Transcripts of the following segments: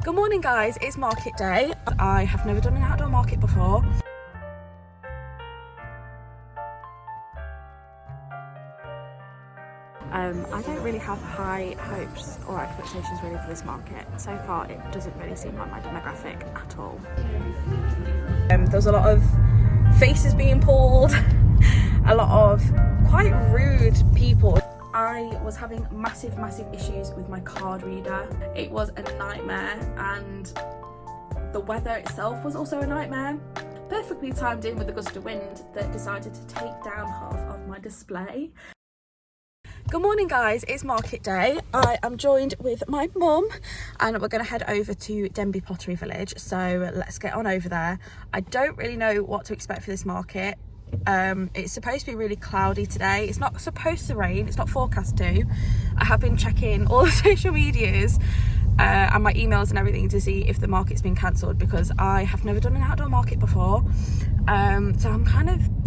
Good morning guys, it's market day. I have never done an outdoor market before. I don't really have high hopes or expectations really for this market. So far it doesn't really seem like my demographic at all. There's a lot of faces being pulled, a lot of quite rude people. I was having massive issues with my card reader. It was a nightmare, and the weather itself was also a nightmare. Perfectly timed in with a gust of wind that decided to take down half of my display. Good morning guys, it's market day. I am joined with my mum and we're going to head over to Denby Pottery Village, so let's get on over there. I don't really know what to expect for this market. It's supposed to be really cloudy today. It's not supposed to rain, it's not forecast to. I have been checking all the social medias and my emails and everything to see if the market's been cancelled, because I have never done an outdoor market before. So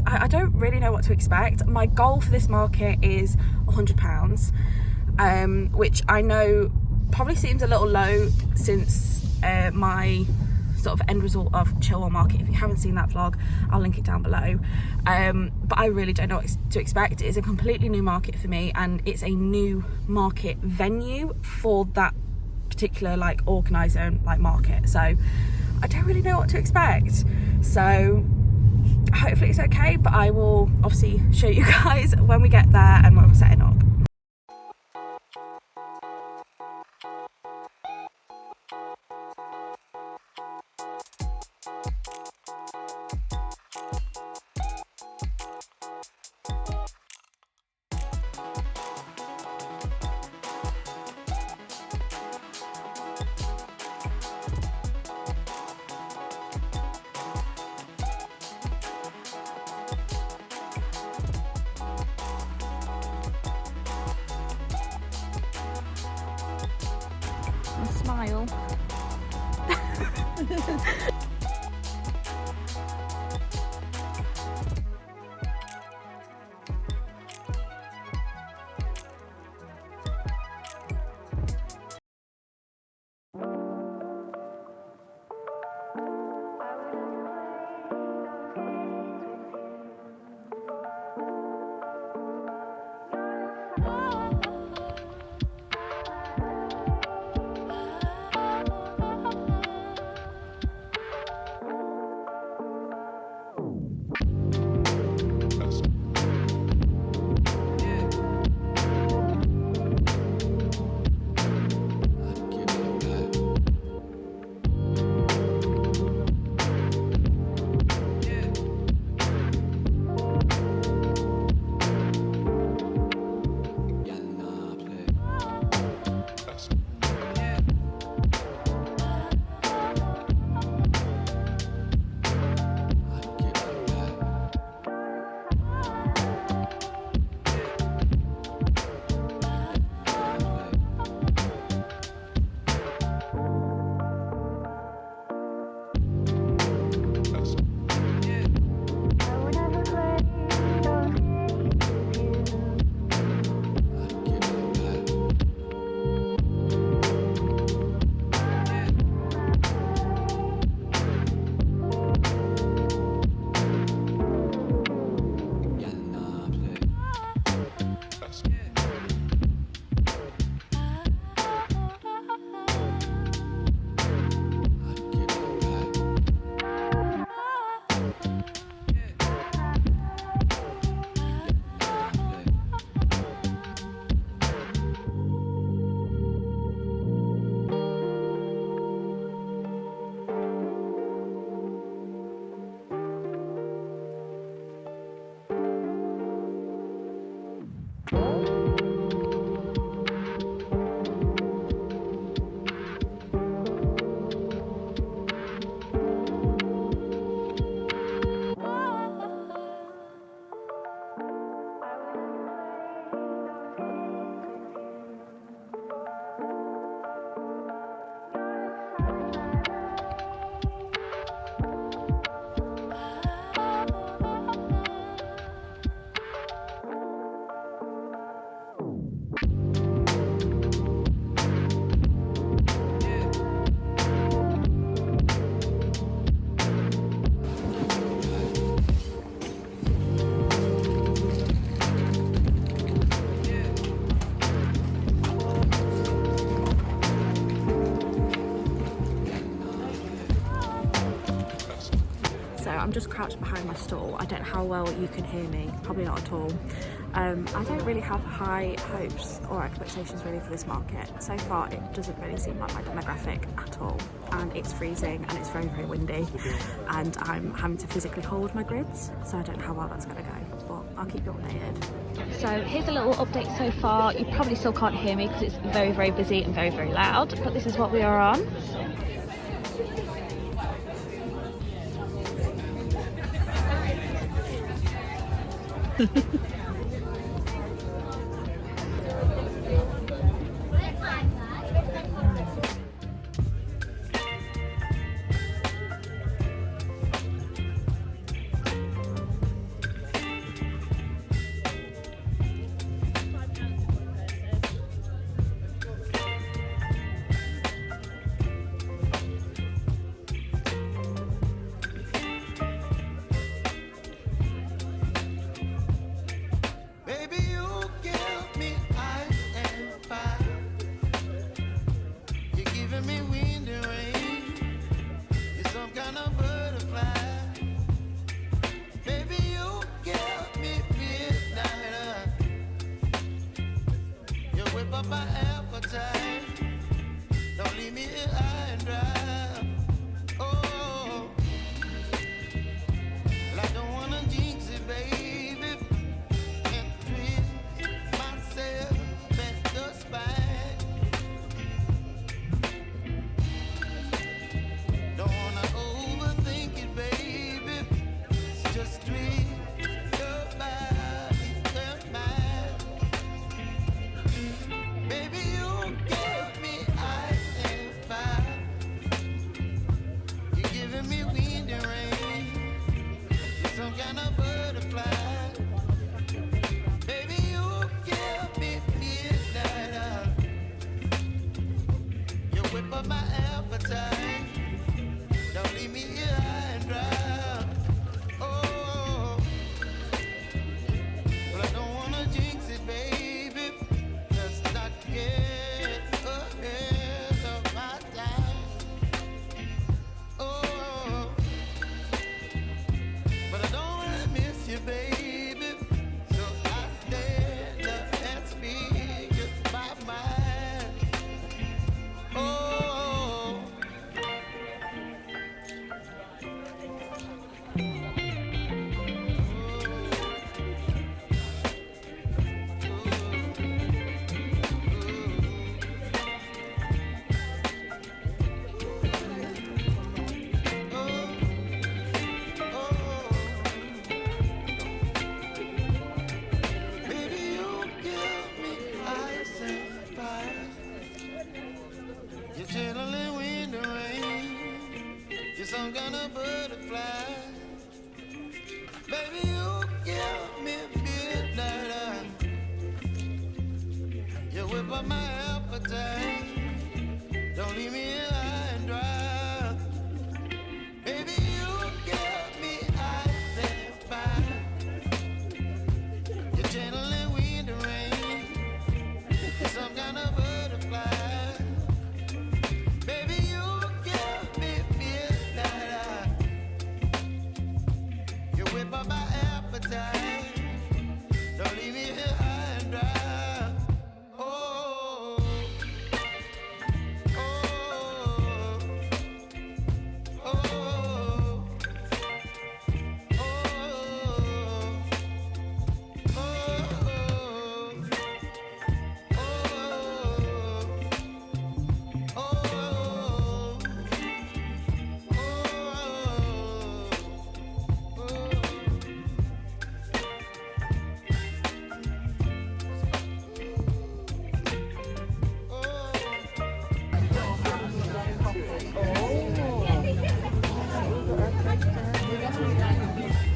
I don't really know what to expect. My goal for this market is £100, which I know probably seems a little low since my sort of end result of Chilwell Market. If you haven't seen that vlog, I'll link it down below. But I really don't know what to expect. It is a completely new market for me, and it's a new market venue for that particular organiser market. So I don't really know what to expect. So hopefully it's okay, but I will obviously show you guys when we get there and when we're setting up. Smile. I'm just crouched behind my stall. I don't know how well you can hear me, probably not at all. I don't really have high hopes or expectations really for this market. So far it doesn't really seem like my demographic at all, and it's freezing and it's very, very windy, and I'm having to physically hold my grids, so I don't know how well that's going to go, but I'll keep you updated. So here's a little update so far. You probably still can't hear me because it's very, very busy and very, very loud, but this is what we are on.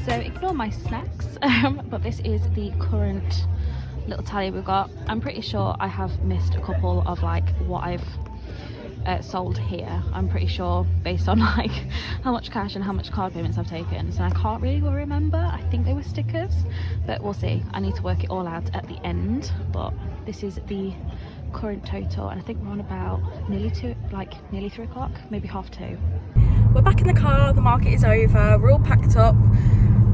So ignore my snacks, but this is the current little tally we've got. I'm pretty sure I have missed a couple of like what I've sold here. I'm pretty sure based on like how much cash and how much card payments I've taken, so I can't really remember. I think they were stickers, but we'll see. I need to work it all out at the end, but this is the current total, and I think we're on about nearly 3 o'clock, maybe 2:30. We're back in the car, the market is over, we're all packed up,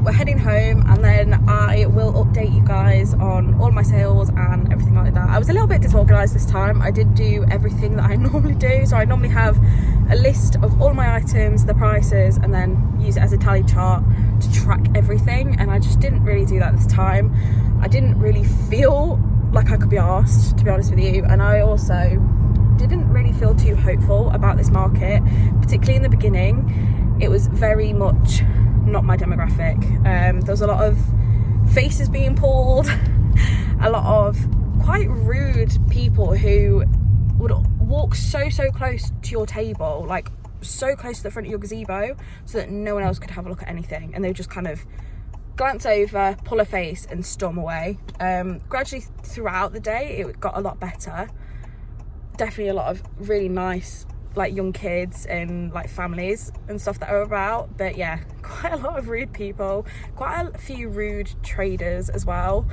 we're heading home, and then I will update you guys on all my sales and everything like that. I was a little bit disorganised this time. I did do everything that I normally do, so I normally have a list of all my items, the prices, and then use it as a tally chart to track everything, and I just didn't really do that this time. I didn't really feel like I could be asked, to be honest with you, and I also didn't really feel too hopeful about this market, particularly in the beginning. It was very much not my demographic. There was a lot of faces being pulled, a lot of quite rude people who would walk so close to your table, like so close to the front of your gazebo, so that no one else could have a look at anything, and they would just kind of glance over, pull a face and storm away. Gradually throughout the day it got a lot better. Definitely a lot of really nice like young kids and like families and stuff that are about, but yeah, quite a lot of rude people, quite a few rude traders as well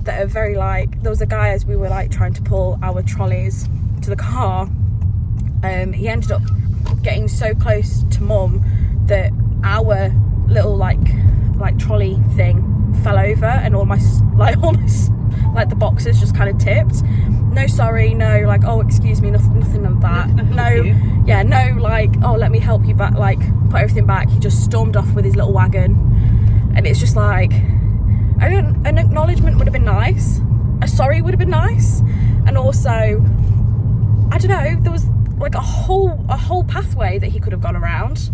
that are very like, there was a guy as we were like trying to pull our trolleys to the car, he ended up getting so close to mum that our little like trolley thing fell over, and all my like the boxes just kind of tipped. No sorry, no like oh excuse me, nothing of that. No, yeah, no like oh let me help you back, like put everything back. He just stormed off with his little wagon, and it's just like, an acknowledgement would have been nice, a sorry would have been nice, and also I don't know, there was like a whole pathway that he could have gone around,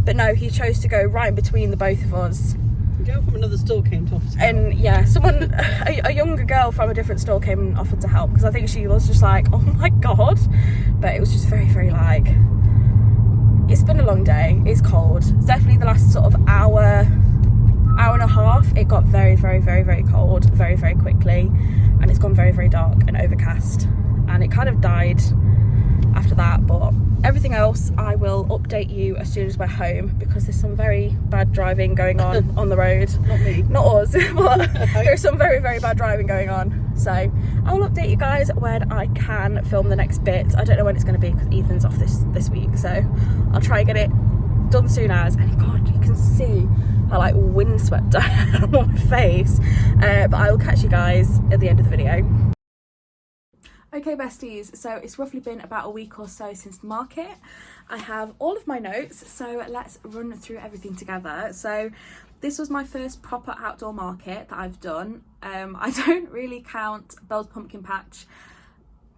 but no, he chose to go right in between the both of us. A girl from another store came to offer to help. And yeah, someone, a younger girl from a different store came and offered to help, because I think she was just like, oh my god. But it was just very like, it's been a long day, it's cold. It's definitely the last sort of hour and a half, it got very cold very quickly, and it's gone very dark and overcast, and it kind of died after that. But everything else I will update you as soon as we're home, because there's some very bad driving going on the road. Not me. Not us, but there's some very bad driving going on. So I will update you guys when I can film the next bit. I don't know when it's going to be because Ethan's off this week, so I'll try and get it done soon as. And god, you can see how like windswept I am on my face, but I will catch you guys at the end of the video. Okay besties, so it's roughly been about a week or so since the market. I have all of my notes, so let's run through everything together. So this was my first proper outdoor market that I've done. I don't really count Bell's Pumpkin Patch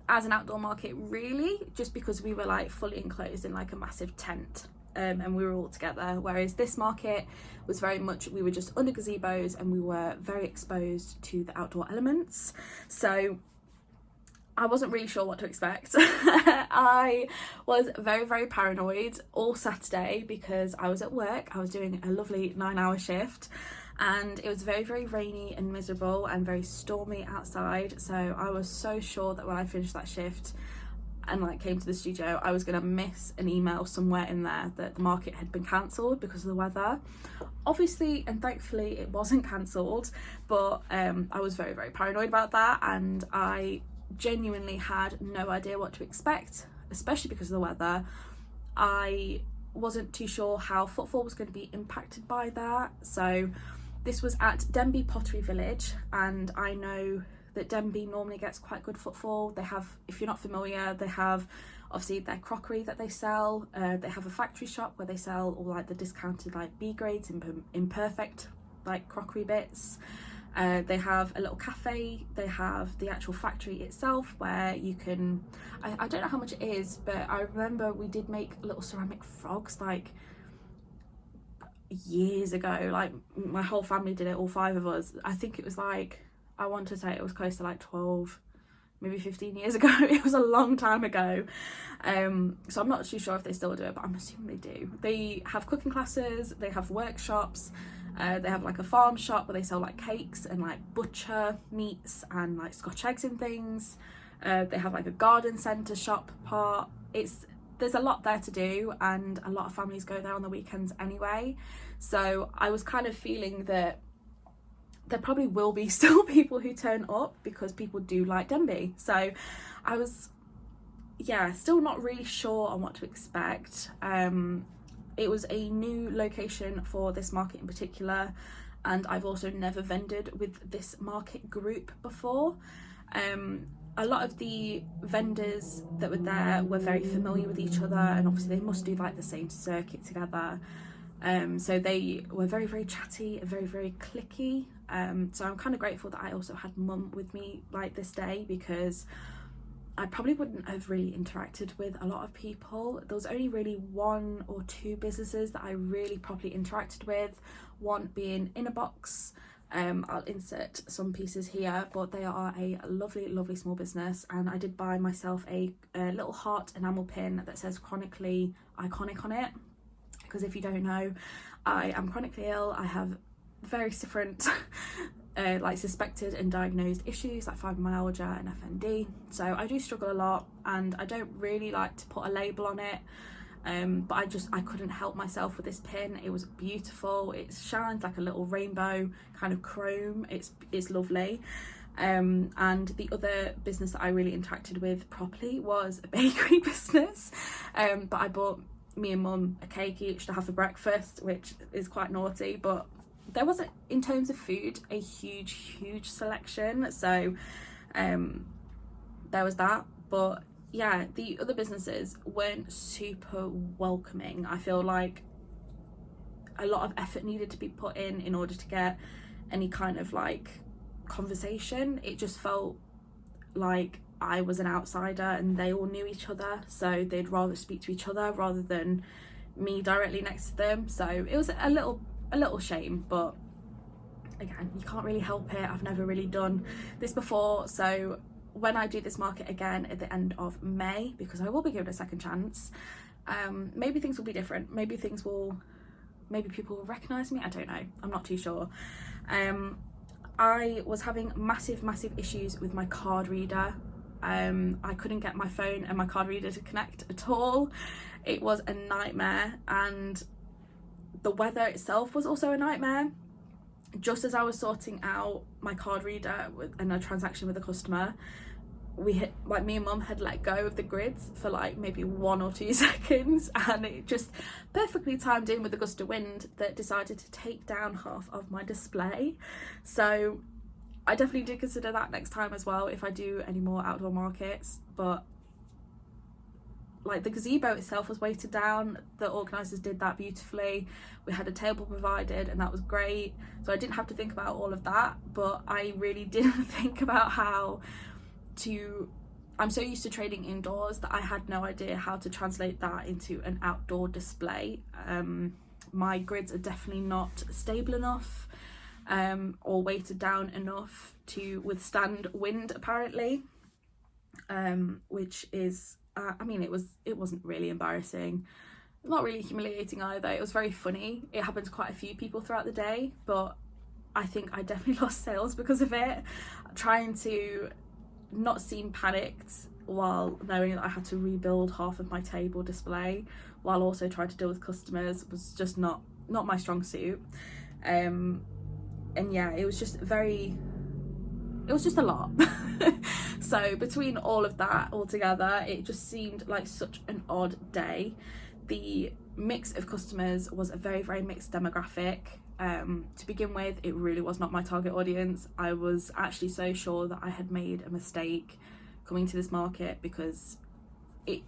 as an outdoor market really, just because we were like fully enclosed in like a massive tent, and we were all together, whereas this market was very much, we were just under gazebos and we were very exposed to the outdoor elements. So I wasn't really sure what to expect. I was very paranoid all Saturday because I was at work. I was doing a lovely 9-hour shift, and it was very rainy and miserable and very stormy outside. So I was so sure that when I finished that shift and like came to the studio, I was gonna miss an email somewhere in there that the market had been cancelled because of the weather. Obviously and thankfully it wasn't cancelled, but I was very paranoid about that, and I genuinely had no idea what to expect, especially because of the weather. I wasn't too sure how footfall was going to be impacted by that. So this was at Derby Pottery Village, and I know that Derby normally gets quite good footfall. They have, if you're not familiar, they have obviously their crockery that they sell. They have a factory shop where they sell all like the discounted like B grades, imperfect like crockery bits. They have a little cafe, they have the actual factory itself where you can, I don't know how much it is, but I remember we did make little ceramic frogs like years ago, like my whole family did it, all 5 of us. I think it was like, I want to say it was close to like 12, maybe 15 years ago. It was a long time ago. So I'm not too sure if they still do it, but I'm assuming they do. They have cooking classes, they have workshops. They have like a farm shop where they sell like cakes and like butcher meats and like Scotch eggs and things. They have like a garden centre shop part. There's a lot there to do, and a lot of families go there on the weekends anyway. So I was kind of feeling that there probably will be still people who turn up because people do like Denby. So I was, yeah, still not really sure on what to expect. It was a new location for this market in particular, and I've also never vended with this market group before. A lot of the vendors that were there were very familiar with each other, and obviously they must do like the same circuit together. So they were very, very chatty and very, very clicky. So I'm kind of grateful that I also had Mum with me like this day, because I probably wouldn't have really interacted with a lot of people. There was only really 1 or 2 businesses that I really properly interacted with, one being In a Box. I'll insert some pieces here, but they are a lovely, lovely small business, and I did buy myself a little heart enamel pin that says chronically iconic on it, because if you don't know, I am chronically ill. I have various different like suspected and diagnosed issues like fibromyalgia and FND, so I do struggle a lot, and I don't really like to put a label on it. But I couldn't help myself with this pin. It was beautiful. It shines like a little rainbow kind of chrome. It's lovely. And the other business that I really interacted with properly was a bakery business. But I bought me and Mum a cake each to have for breakfast, which is quite naughty, but there wasn't, in terms of food, a huge selection. So there was that. But yeah, the other businesses weren't super welcoming. I feel like a lot of effort needed to be put in order to get any kind of like conversation. It just felt like I was an outsider and they all knew each other, so they'd rather speak to each other rather than me directly next to them. So it was a little shame, but again, you can't really help it. I've never really done this before, so when I do this market again at the end of May, because I will be given a second chance, maybe things will be different. Maybe people will recognise me. I don't know. I'm not too sure. I was having massive issues with my card reader. I couldn't get my phone and my card reader to connect at all. It was a nightmare, and the weather itself was also a nightmare. Just as I was sorting out my card reader and a transaction with a customer, me and Mum had let go of the grids for like maybe 1 or 2 seconds, and it just perfectly timed in with a gust of wind that decided to take down half of my display. So I definitely do consider that next time as well if I do any more outdoor markets. But like the gazebo itself was weighted down. The organisers did that beautifully. We had a table provided and that was great, so I didn't have to think about all of that. But I really didn't think about I'm so used to trading indoors that I had no idea how to translate that into an outdoor display. My grids are definitely not stable enough or weighted down enough to withstand wind apparently, which is I mean, it wasn't really embarrassing, not really humiliating either. It was very funny. It happened to quite a few people throughout the day, but I think I definitely lost sales because of it. Trying to not seem panicked while knowing that I had to rebuild half of my table display while also trying to deal with customers was just not my strong suit. And yeah, it was just a lot. So between all of that all together, it just seemed like such an odd day. The mix of customers was a very mixed demographic. To begin with, it really was not my target audience. I was actually so sure that I had made a mistake coming to this market, because the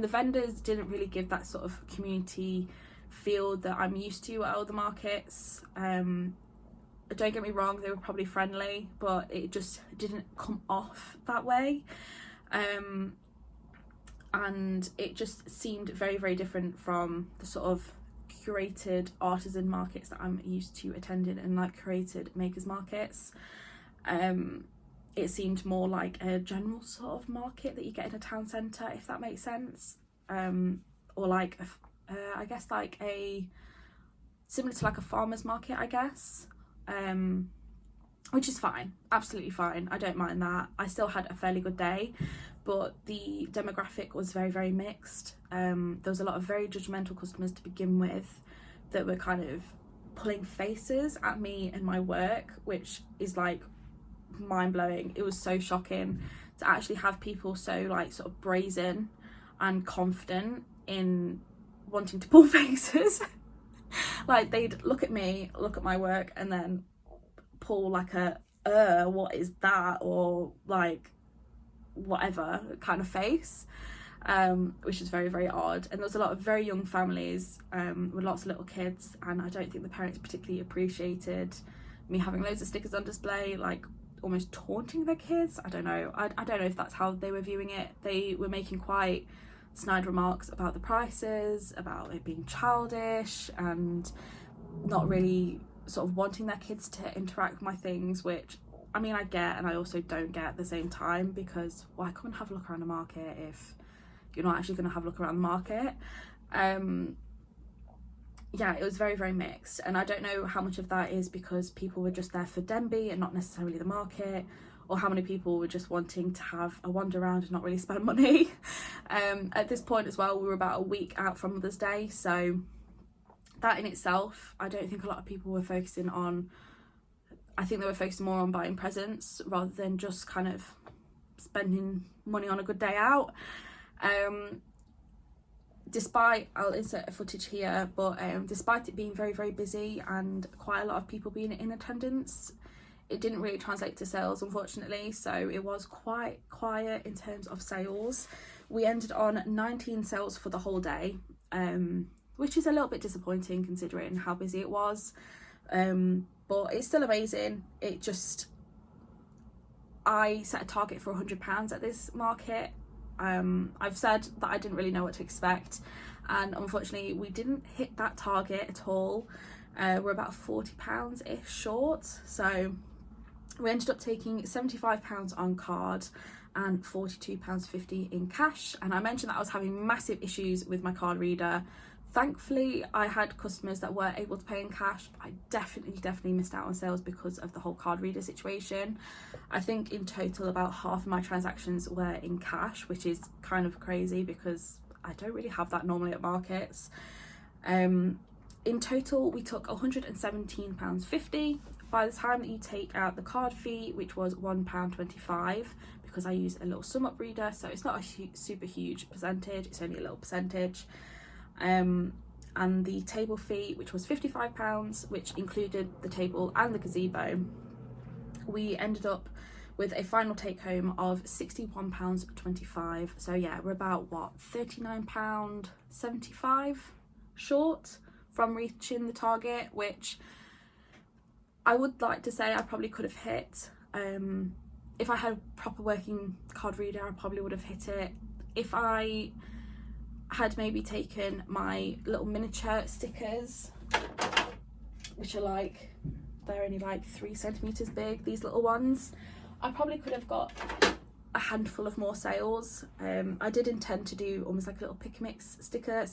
vendors didn't really give that sort of community feel that I'm used to at other markets. Don't get me wrong, they were probably friendly, but it just didn't come off that way. And it just seemed very different from the sort of curated artisan markets that I'm used to attending, and like curated makers markets. It seemed more like a general sort of market that you get in a town centre, if that makes sense. Or like I guess like similar to like a farmer's market, I guess. Which is fine, absolutely fine. I don't mind that. I still had a fairly good day, but the demographic was very mixed. There was a lot of very judgmental customers to begin with that were kind of pulling faces at me and my work, which is like mind-blowing. It was so shocking to actually have people so like sort of brazen and confident in wanting to pull faces. Like they'd look at me, look at my work, and then pull like a what is that, or like whatever kind of face, which is very, very odd. And there was a lot of very young families with lots of little kids, and I don't think the parents particularly appreciated me having loads of stickers on display, like almost taunting their kids. I don't know. I don't know if that's how they were viewing it. They were making quite snide remarks about the prices, about it being childish, and not really sort of wanting their kids to interact with my things, which I mean I get and I also don't get at the same time, because why come and have a look around the market if you're not actually going to have a look around the market? Yeah, it was very, very mixed, and I don't know how much of that is because people were just there for Denby and not necessarily the market, or how many people were just wanting to have a wander around and not really spend money. At this point as well, we were about a week out from Mother's Day, so that in itself, I don't think a lot of people were focusing on. I think they were focusing more on buying presents rather than just kind of spending money on a good day out. Despite, I'll insert a footage here, but despite it being very, very busy and quite a lot of people being in attendance, it didn't really translate to sales, unfortunately. So it was quite quiet in terms of sales. We ended on 19 sales for the whole day, which is a little bit disappointing considering how busy it was. But it's still amazing. It just, I set a target for £100 at this market. I've said that I didn't really know what to expect, and unfortunately we didn't hit that target at all. We're about £40-ish short, so we ended up taking £75 on card and £42.50 in cash. And I mentioned that I was having massive issues with my card reader. Thankfully I had customers that were able to pay in cash, but I definitely missed out on sales because of the whole card reader situation. I think in total about half of my transactions were in cash, which is kind of crazy because I don't really have that normally at markets. In total we took £117.50. By the time that you take out the card fee, which was £1.25, because I use a little sum up reader, so it's not a super huge percentage, it's only a little percentage. And the table fee, which was £55, which included the table and the gazebo, we ended up with a final take home of £61.25. So yeah, we're about what, £39.75 short from reaching the target, which I would like to say I probably could have hit. If I had a proper working card reader, I probably would have hit it. If I had maybe taken my little miniature stickers, which are like, they're only like 3 centimeters big, these little ones, I probably could have got a handful of more sales. I did intend to do almost like a little pick mix sticker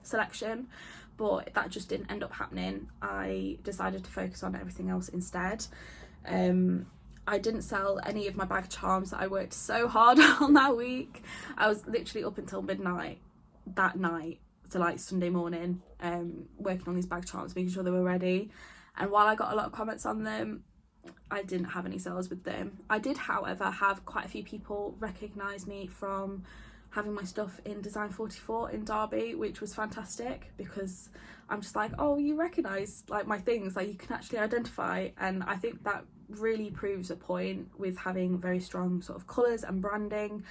selection, but that just didn't end up happening. I decided to focus on everything else instead. I didn't sell any of my bag charms that I worked so hard on that week. I was literally up until midnight that night to like Sunday morning, working on these bag charms, making sure they were ready. And while I got a lot of comments on them, I didn't have any sales with them. I did, however, have quite a few people recognise me from having my stuff in Design 44 in Derby, which was fantastic because I'm just like, oh, you recognise like my things, like you can actually identify. And I think that really proves a point with having very strong sort of colours and branding.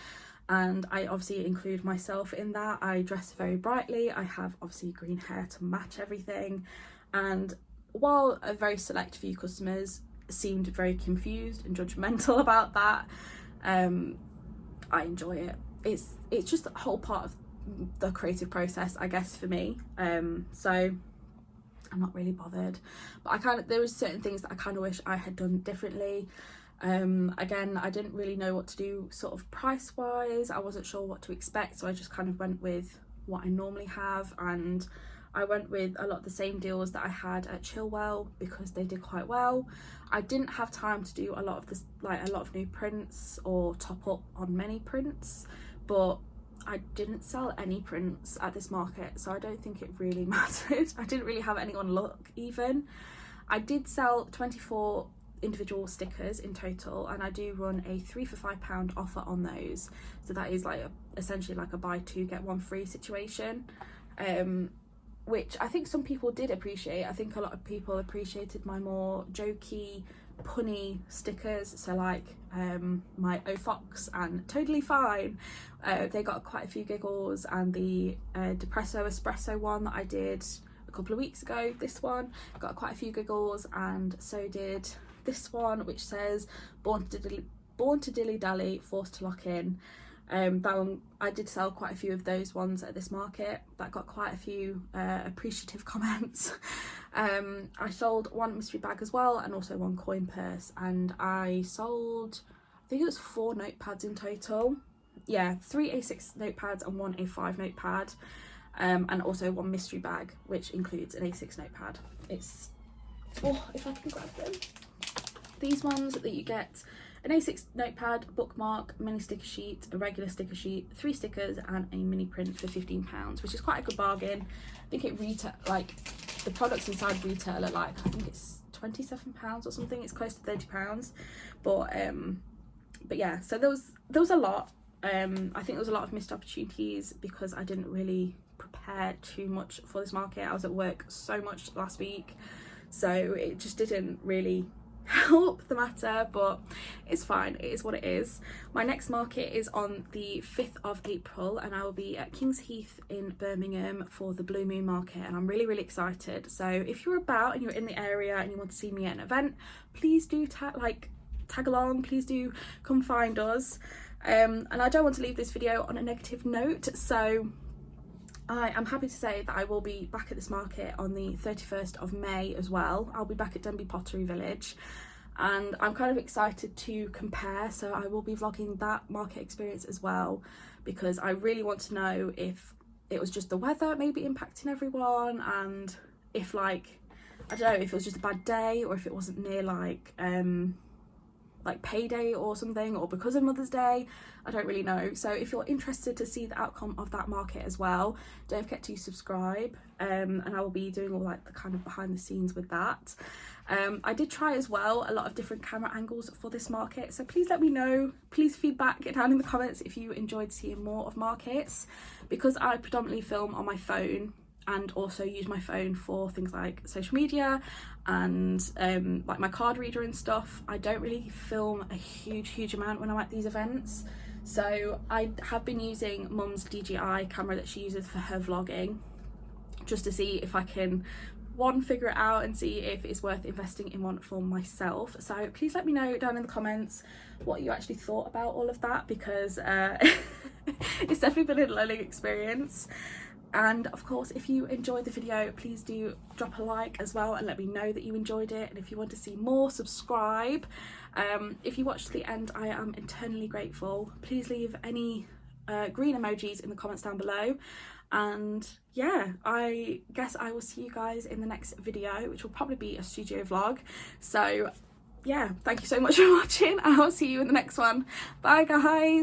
And I obviously include myself in that. I dress very brightly. I have obviously green hair to match everything. And while a very select few customers seemed very confused and judgmental about that, I enjoy it. It's just a whole part of the creative process, I guess, for me. So I'm not really bothered, but there was certain things that I kind of wish I had done differently. Again, I didn't really know what to do sort of price wise. I wasn't sure what to expect, so I just kind of went with what I normally have, and I went with a lot of the same deals that I had at Chilwell because they did quite well. I didn't have time to do a lot of this, like a lot of new prints or top up on many prints, but I didn't sell any prints at this market, so I don't think it really mattered. I didn't really have anyone look even. I did sell 24 individual stickers in total, and I do run a 3 for £5 offer on those, so that is like essentially like a buy two get one free situation, which I think some people did appreciate. I think a lot of people appreciated my more jokey, punny stickers, so like my Oh Fox and Totally Fine, they got quite a few giggles, and the Depresso Espresso one that I did a couple of weeks ago, this one got quite a few giggles, and so did this one, which says born to dilly dally, forced to lock in. That one, I did sell quite a few of those ones at this market. That got quite a few appreciative comments. I sold one mystery bag as well, and also one coin purse, and I sold, I think it was 4 notepads in total. Yeah, 3 A6 notepads and 1 A5 notepad, and also 1 mystery bag, which includes an A6 notepad. It's, oh, if I can grab them. These ones that you get: an A6 notepad, bookmark, mini sticker sheet, a regular sticker sheet, 3 stickers, and a mini print for £15, which is quite a good bargain. I think it retail, like the products inside retail are like, I think it's £27 or something. It's close to £30, but yeah. So there was a lot. I think there was a lot of missed opportunities because I didn't really prepare too much for this market. I was at work so much last week, so it just didn't really help the matter, but it's fine, it is what it is. My next market is on the 5th of April, and I will be at King's Heath in Birmingham for the Bluemoon market, and I'm really excited. So if you're about and you're in the area and you want to see me at an event, please do tag along, please do come find us. And I don't want to leave this video on a negative note, so I am happy to say that I will be back at this market on the 31st of May as well. I'll be back at Denby Pottery Village, and I'm kind of excited to compare, so I will be vlogging that market experience as well, because I really want to know if it was just the weather maybe impacting everyone, and if like, I don't know, if it was just a bad day, or if it wasn't near like payday or something, or because of Mother's Day. I don't really know. So if you're interested to see the outcome of that market as well, don't forget to subscribe, and I will be doing all like the kind of behind the scenes with that. I did try as well a lot of different camera angles for this market, so please let me know, please feedback down in the comments if you enjoyed seeing more of markets, because I predominantly film on my phone and also use my phone for things like social media and like my card reader and stuff. I don't really film a huge amount when I'm at these events, so I have been using Mum's DJI camera that she uses for her vlogging, just to see if I can figure it out and see if it's worth investing in one for myself. So please let me know down in the comments what you actually thought about all of that, because it's definitely been a learning experience. And of course, if you enjoyed the video, please do drop a like as well and let me know that you enjoyed it. And if you want to see more, subscribe. If you watched to the end, I am eternally grateful. Please leave any green emojis in the comments down below. And yeah, I guess I will see you guys in the next video, which will probably be a studio vlog. So yeah, thank you so much for watching, and I'll see you in the next one. Bye guys.